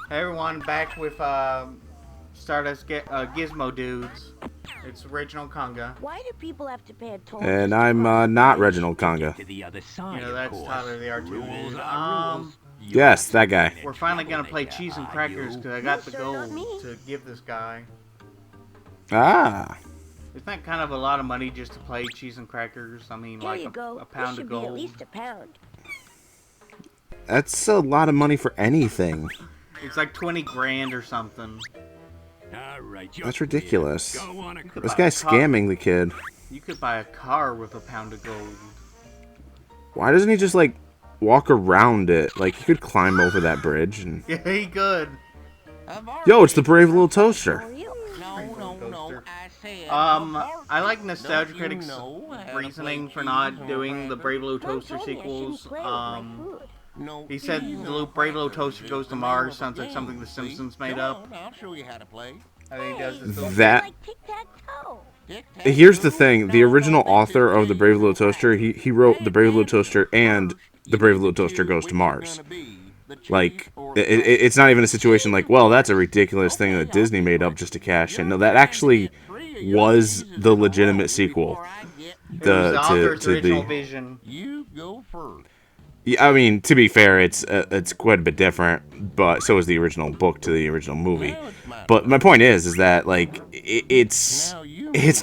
Hey everyone, back with Stardust Gizmo Dudes. It's Reginald Konga. Why do people have to pay a toll? And I'm not Reginald Konga. To the other side, You know, that's Tyler the R2 rules dude. are rules. Yes, that guy. We're finally gonna play cheese and crackers because I got the sir, gold not me. to give this guy. Ah. Isn't that kind of a lot of money just to play cheese and crackers? I mean, Here like you go. a pound This of should be at gold. least a pound. That's a lot of money for anything. It's like 20 grand or something. All right, That's ridiculous. go on This guy's scamming the kid. You could buy a car with a pound of gold. Why doesn't he just, like, walk around it? Like, he could climb over that bridge and... Yeah, he could. Yo, it's the brave little toaster. Are you? Toaster. I said, I like Nostalgia Don't you Critics' know how to reasoning play for not cheese doing the or Brave Little Mom Toaster told me I shouldn't sequels. play with my food. no, He said the little Brave Little Toaster Goes to Mars sounds like something The Simpsons made up. I'll show you how to play. I think he does this little... That... Like tic-tac-toe. Here's the thing. The original author of the Brave Little Toaster, he wrote the Brave Little Toaster and the Brave Little Toaster Goes to Mars. Like, it's not even a situation like, well, that's a ridiculous thing that Disney made up just to cash in. No, that actually was the legitimate sequel. It was the author's original The vision. You go first. yeah, I mean, to be fair, it's quite a bit different, but so is the original book to the original movie. But my point is that like it's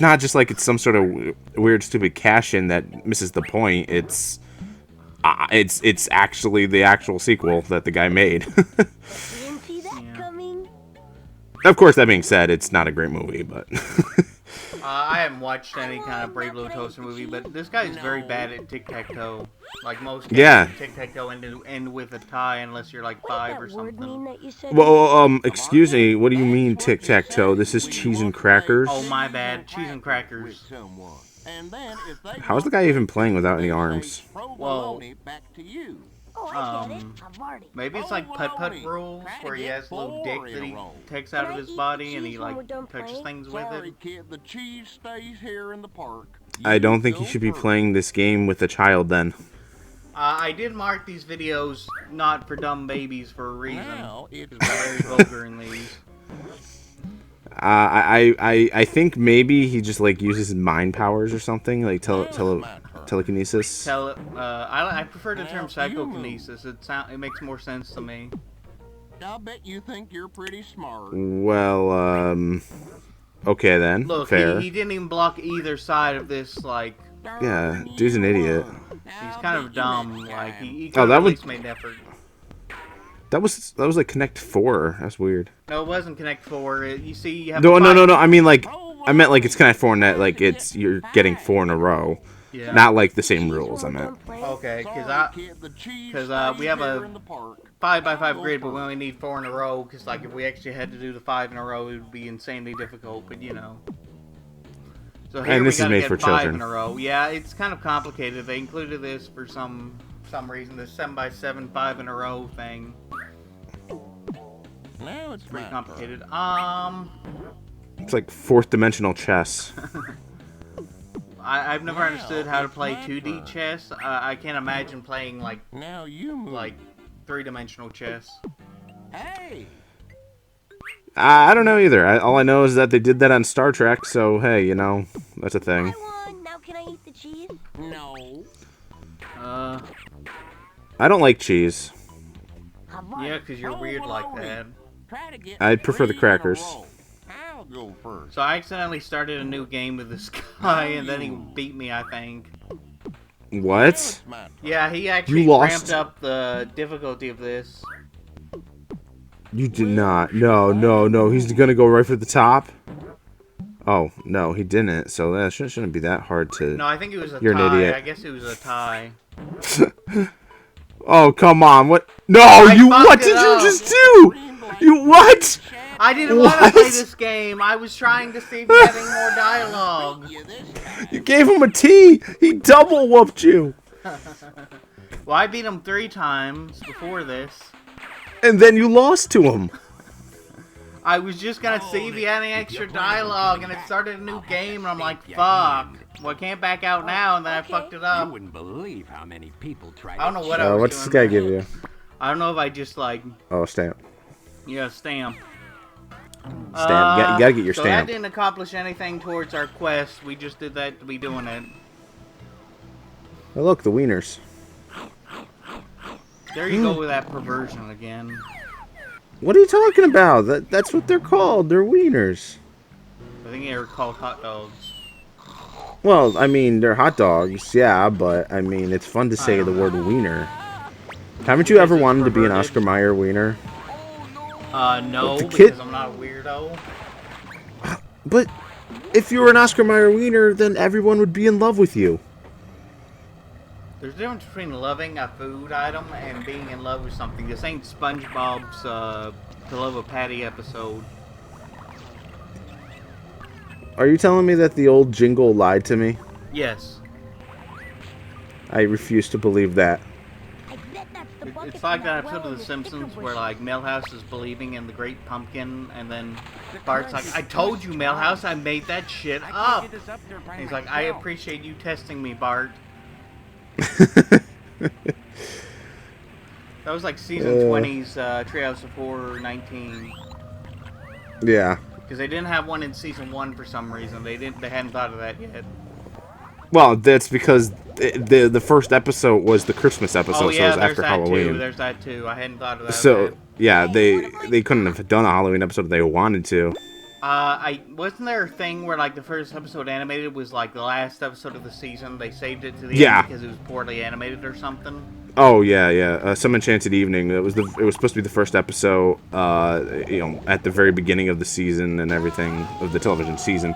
not just like it's some sort of weird stupid cash in that misses the point. It's actually the actual sequel that the guy made. Didn't see that coming. Of course, that being said, it's not a great movie, but I haven't watched any kind of Brave Little Toaster movie, but this guy's very bad at tic-tac-toe. Like most games, Yeah. tic-tac-toe end with a tie unless you're like What 5 did or that word mean something. that you said? well, excuse me, what do you mean tic-tac-toe? This is cheese and crackers. Oh my bad, cheese and crackers. How is the guy even playing without any arms? Whoa. Back to you. Oh, I get it. I've already. Maybe it's like putt-putt rules, where he has a little dick that he takes out of his body and he like touches things with Sorry, it. kid, the cheese stays here in the park. I don't think you should be playing this game with a child then. I did mark these videos not for dumb babies for a reason. Now it's Because we're very vulgar in these. I think maybe he just like uses his mind powers or something, like telekinesis. I prefer the term psychokinesis. It makes more sense to me. I bet you think you're pretty smart. Well, okay then. Look, fair. he didn't even block either side of this. Like, Yeah, dude's an idiot. he's kind of dumb. Like, he could Oh, have that at would- least made an effort. That was like Connect 4. That's weird. No, it wasn't Connect 4. You see, you have No. five- I mean like I meant like it's Connect 4 and that like you're getting 4 in a row. Yeah. Not like the same rules. I meant. Okay, because we have a 5x5 grid, but we only need 4 in a row. Because like if we actually had to do the 5 in a row, it would be insanely difficult. But you know. So here And this we is gotta made get for 5 children. in a row. Yeah, it's kind of complicated. They included this for some reason. This 7x7 5 in a row thing. Now it's Pretty my complicated. It's like fourth dimensional chess. I've never understood how to play it's my 2D turn. chess. I can't imagine playing like Now you move. 3-dimensional chess. Hey, I don't know either. All I know is that they did that on Star Trek. So hey, you know that's a I thing. won. Now can I eat the cheese? no. I don't like cheese. I've won. Yeah, because you're weird like that. Try to get I'd prefer the 3 in a crackers. row. I'll go first. So I accidentally started a new game with this guy, and then he beat me, I think. What? It's my turn. Yeah, he actually You lost? ramped up the difficulty of this. You did not. No. He's gonna go right for the top. Oh no, he didn't. So that shouldn't be that hard to. No, I think it was a You're an tie. idiot. I guess it was a tie. Oh come on! What? No, fucked what it did up. you just do? You what? I didn't want to What? play this game. I was trying to see if he had any more dialogue. You this time. You gave him a T. He double whooped you, Well, I beat him 3 times before this. and then you lost to him. I was just gonna see if he had any extra dialogue, and it started a new game, and I'm like, fuck. Well, I can't back out now, and then I fucked it You up. wouldn't believe how many people try I don't know what I Oh, was what's this doing. guy give you? I don't know if I just like Oh, stamp. Yeah, stamp. You gotta get your so stamp. that didn't accomplish anything towards our quest. We just did that to be doing it. Oh, look, the wieners. There you go with that perversion again. What are you talking about? That's what they're called. They're wieners. I think they were called hot dogs. Well, I mean, they're hot dogs, yeah, but, I mean, it's fun to say the word wiener. Haven't you ever wanted to be an Oscar Mayer wiener? No, the kid... because I'm not a weirdo. But if you were an Oscar Mayer wiener, then everyone would be in love with you. There's a difference between loving a food item and being in love with something. This ain't SpongeBob's To Love a Patty episode. Are you telling me that the old jingle lied to me? Yes. I refuse to believe that. It's like that episode of The Simpsons where, like, Milhouse is believing in the Great Pumpkin, and then Bart's like, I told you, Milhouse, I made that shit up. And he's like, I appreciate you testing me, Bart. That was like season 20's Treehouse of Horror 19. Yeah. Because they didn't have one in season 1 for some reason. They hadn't thought of that yet. Well, that's because the first episode was the Christmas episode, so it was after Halloween. There's that too. I hadn't thought of that. So yeah, they couldn't have done a Halloween episode if they wanted to. Wasn't there a thing where like the first episode animated was like the last episode of the season? They saved it to the end because it was poorly animated or something. Oh yeah. Some Enchanted Evening. It was supposed to be the first episode. At the very beginning of the season and everything of the television season.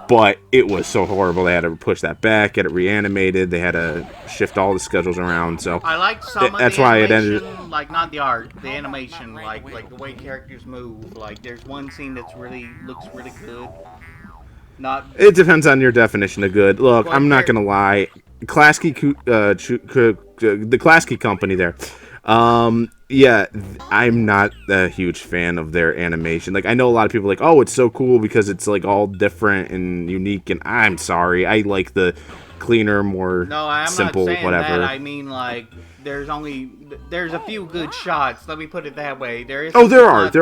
But it was so horrible, they had to push that back, get it reanimated, they had to shift all the schedules around, so... I like some of the animation, like, not the art, the animation, like the way characters move, like, there's one scene that's looks really good. It depends on your definition of good. Look, I'm not gonna lie, the Klasky Company there, I'm not a huge fan of their animation. Like, I know a lot of people are like, oh, it's so cool because it's, like, all different and unique, and I'm sorry. I like the cleaner, more simple, not saying whatever. That. I mean, like, there's a few good shots. Let me put it that way. There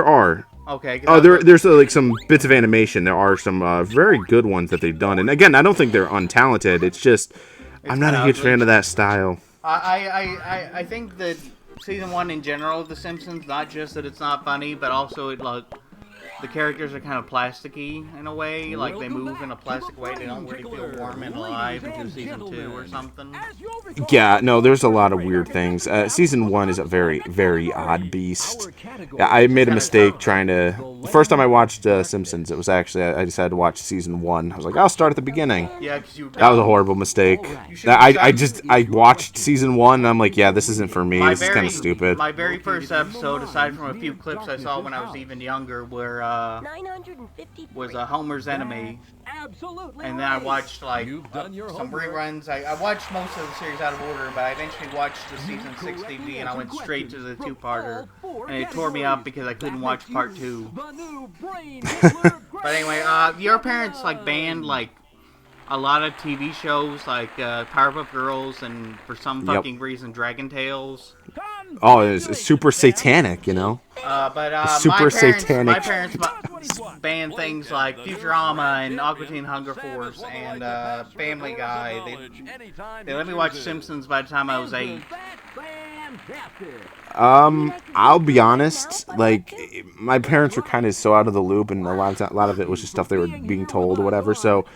are. Okay. There's like, some bits of animation. There are some very good ones that they've done. And, again, I don't think they're untalented. It's just, I'm not a huge fan of that style. I think that season 1 in general of The Simpsons, not just that it's not funny, but also the characters are kind of plasticky in a way. Like, they move in a plastic way. They don't really feel warm and alive until season 2 or something. Yeah, no, there's a lot of weird things. Season 1 is a very, very odd beast. I made a mistake trying to... The first time I watched Simpsons, it was actually... I decided to watch season 1. I was like, I'll start at the beginning. Yeah, that was a horrible mistake. I watched season 1, and I'm like, yeah, this isn't for me. This is kind of stupid. My very first episode, aside from a few clips I saw when I was even younger, were... was Homer's Enemy. Absolutely. And then I watched like some reruns. I watched most of the series out of order, but I eventually watched the season 6 DVD and I went straight to the 2-parter. And it tore me up because I couldn't watch part 2. But anyway, your parents like banned like a lot of TV shows like Powerpuff Girls and for some fucking reason Dragon Tales. Oh, it's super satanic, you know? Super satanic. My parents banned things like Futurama and Aqua Teen Hunger Force and Family Guy. They let me watch Simpsons by the time I was 8. I'll be honest, like, my parents were kind of so out of the loop, and a lot of it was just stuff they were being told or whatever, so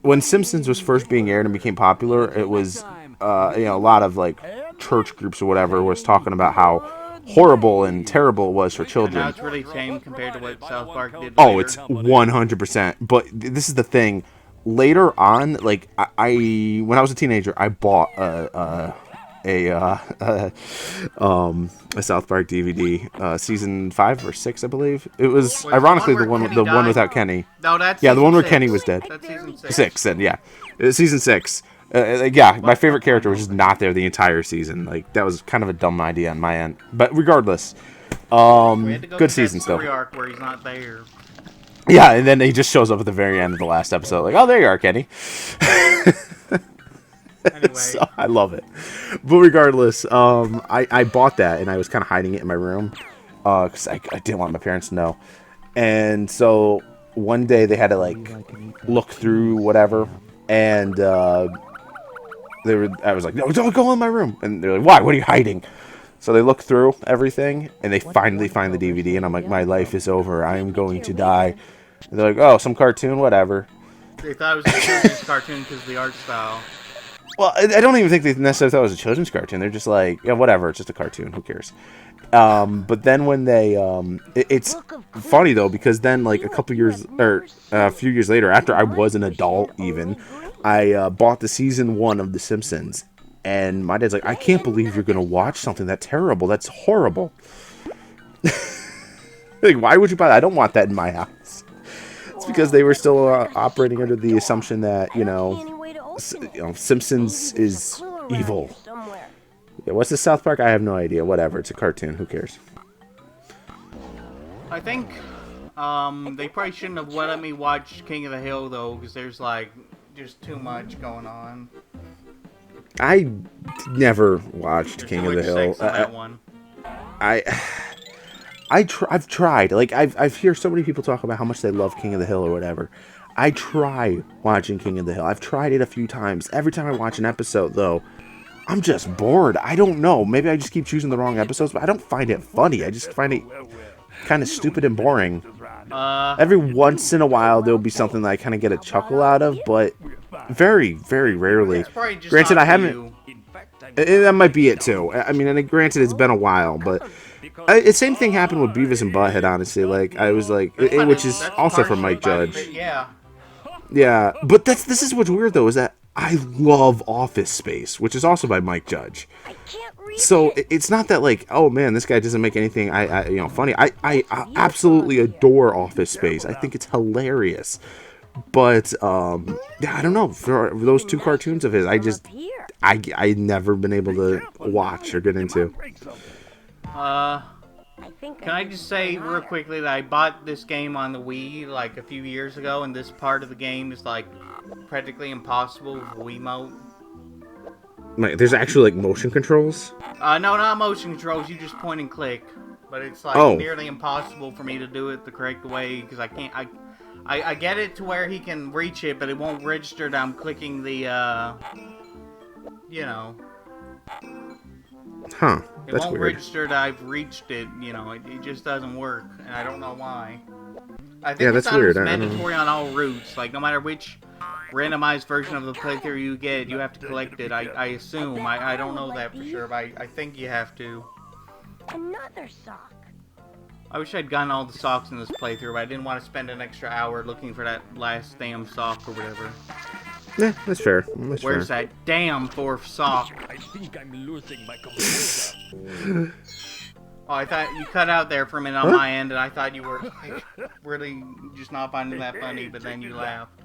when Simpsons was first being aired and became popular, it was, a lot of, like, church groups or whatever was talking about how horrible and terrible it was for children. Now it's really tame compared to what South Park did later. Oh, it's 100%. But this is the thing. Later on, like, I when I was a teenager, I bought a South Park DVD, season 5 or 6, I believe. It was ironically the one without Kenny. No, that's the one where Kenny was dead. That's season 6. 6, then yeah, season 6. My favorite character was just not there the entire season. Like, that was kind of a dumb idea on my end. But regardless, good season still. Arc where he's not there. Yeah, and then he just shows up at the very end of the last episode, like, oh, there you are, Kenny. Anyway. So, I love it. But regardless, I bought that, and I was kind of hiding it in my room. because I didn't want my parents to know. And so one day they had to like look through whatever, and I was like, no, don't go in my room. And they're like, why? What are you hiding? So they look through everything, and they finally find the DVD, and I'm like, my life is over. I am going to die. And they're like, oh, some cartoon, whatever. They thought it was a children's cartoon because of the art style. Well, I don't even think they necessarily thought it was a children's cartoon. They're just like, yeah, whatever, it's just a cartoon. Who cares? But then when they, it's funny though, because then like a few years later, after I was an adult even, I bought the season 1 of The Simpsons. And my dad's like, I can't believe you're going to watch something that terrible. That's horrible. Like, why would you buy that? I don't want that in my house. It's because they were still operating under the assumption that, Simpsons is evil. Yeah, what's the South Park? I have no idea. Whatever. It's a cartoon. Who cares? I think they probably shouldn't have let me watch King of the Hill, though, because there's, like, just too much going on. I never watched King of the Hill. I've tried. Like I've heard so many people talk about how much they love King of the Hill or whatever. I try watching King of the Hill. I've tried it a few times. Every time I watch an episode, though, I'm just bored. I don't know. Maybe I just keep choosing the wrong episodes, but I don't find it funny. I just find it kind of stupid and boring. Every once in a while, there'll be something that I kind of get a chuckle out of, but very, very rarely. Granted, I haven't... That might be it, too. I mean, and granted, it's been a while, but... The same thing happened with Beavis and Butthead, honestly. Like, I was like... which is also from Mike Judge. Yeah, but this is what's weird, though, is that I love Office Space, which is also by Mike Judge. So it's not that like, oh man, this guy doesn't make anything funny. I absolutely adore Office Space. I think it's hilarious. But yeah, I don't know. For those 2 cartoons of his, I never been able to watch or get into. Can I just say real quickly that I bought this game on the Wii like a few years ago, and this part of the game is like practically impossible with Wiimote. Like, there's actually like motion controls? No, not motion controls. You just point and click, but it's like nearly impossible for me to do it the correct way because I can't. I get it to where he can reach it, but it won't register that I'm clicking the Huh. It won't register that I've reached it, it just doesn't work, and I don't know why. I think that's weird. It's mandatory on all routes, like no matter which randomized version of the playthrough you get, you have to collect it, I assume. I don't know that for sure, but I think you have to. Another sock. I wish I'd gotten all the socks in this playthrough, but I didn't want to spend an extra hour looking for that last damn sock or whatever. Yeah, that's fair. Where's that damn 4th sock? I think I'm losing my composure. Oh, I thought you cut out there for a minute on my end, and I thought you were really just not finding that funny, but then you laughed.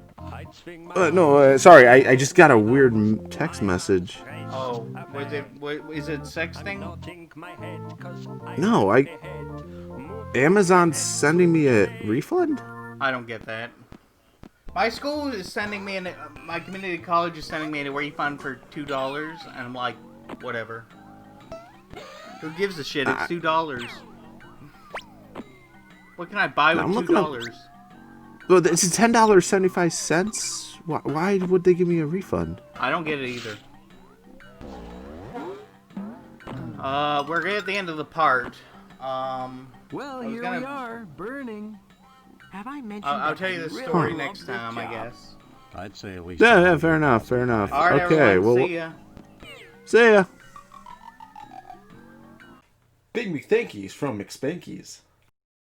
No, sorry, I just got a weird text message. Oh, is it sexting? No, Amazon's sending me a refund? I don't get that. My school is sending me my community college is sending me a refund for $2, and I'm like, whatever. Who gives a shit? It's $2. What can I buy with $2? Well, it's $10.75. Why would they give me a refund? I don't get it either. We're at the end of the part. Well, here we are, burning. Have I mentioned? I'll tell you the story next time, I guess. I'd say at least. Yeah, fair enough. All right, okay, everyone, well, see ya. See ya. Big McThankies from McSpankies.